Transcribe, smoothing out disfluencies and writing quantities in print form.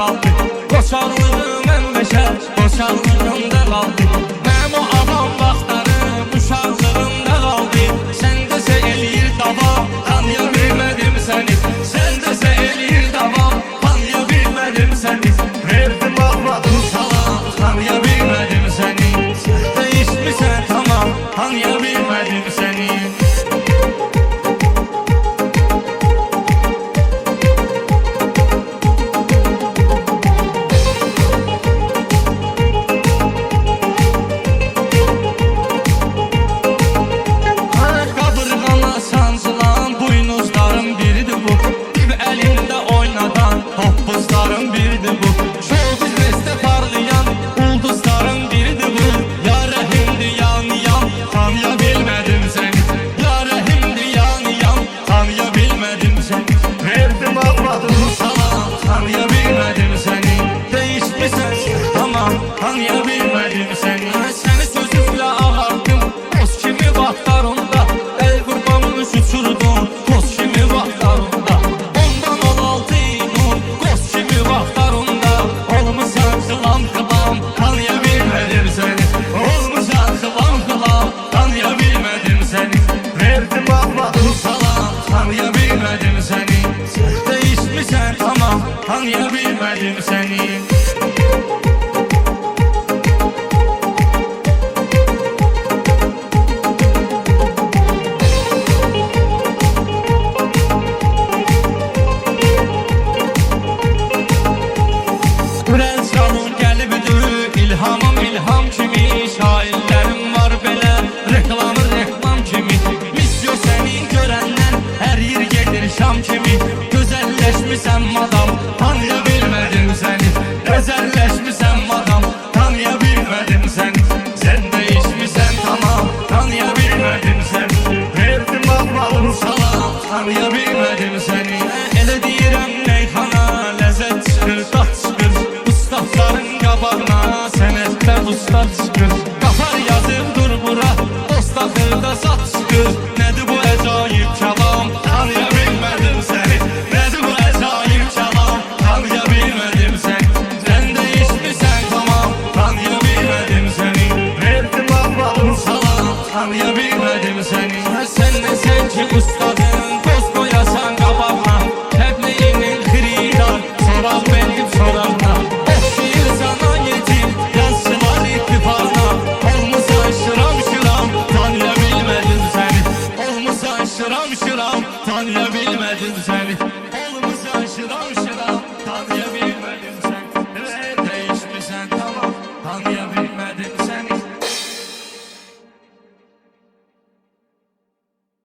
qaldı. Qoçaqlığım əmbəşə, qoçaqlığımda qaldı. Mənim o avam vaxtlarım uşaqlığımda qaldı. Sən desə eləyir davam, tanıya bilmədim səni. Sən desə eləyir davam, tanıya bilmədim səni. Verdim almadım salam, tanıya bilmədim səni. Dəyişmisən tamam, tanıya bilmədim səni. Tanıya bilmədim səni. Səni sözümlə ağardım, toz kimi vaxtlarında. El qurbanmış uçurdum, toz kimi vaxtlarında. Ondan 16 ilun, qoz kimi vaxtlarında. Olmuşsan xılam xılam, tanıya bilmədim səni. Olmuşsan xılam xılam, tanıya bilmədim səni. Verdim almadım salam, tanıya bilmədim səni. Dəyişmisən tamam, tanıya bilmədim səni. İlhamım ilham kimi, şairlərim var belə, reklamı reklam kimi. Misyo səni görəndən hər yer gedir şam kimi. Gözəlləşmisən madam, tanıya bilmədim səni. Gözəlləşmisən madam, tanıya bilmədim səni. Sən dəyişmisən tamam, tanıya bilmədim səni. Verdim almadım salam, tanıya bilmədim səni. Elə deyirəm neyxana, ləzzət çıxır, dad çıxır. Ustadların qabağına sənətdən ustad çıxır. Qafar yazıb dur bura, dost axırda zat çıxır. Nədir bu əcaib kəlam, tanıya bilmədim səni. Nədir bu əcaib kəlam, tanıya bilmədim səni. Sən dəyişmisən tamam, tanıya bilmədim səni. Verdim almadım salam, tanıya bilmədim səni. Sən nəsən ki ustadın, dost qoyasan qabağına. Təbliğinin xiridar, soraq benim soraqna. Şıram şıram, tanıya bilmədim səni.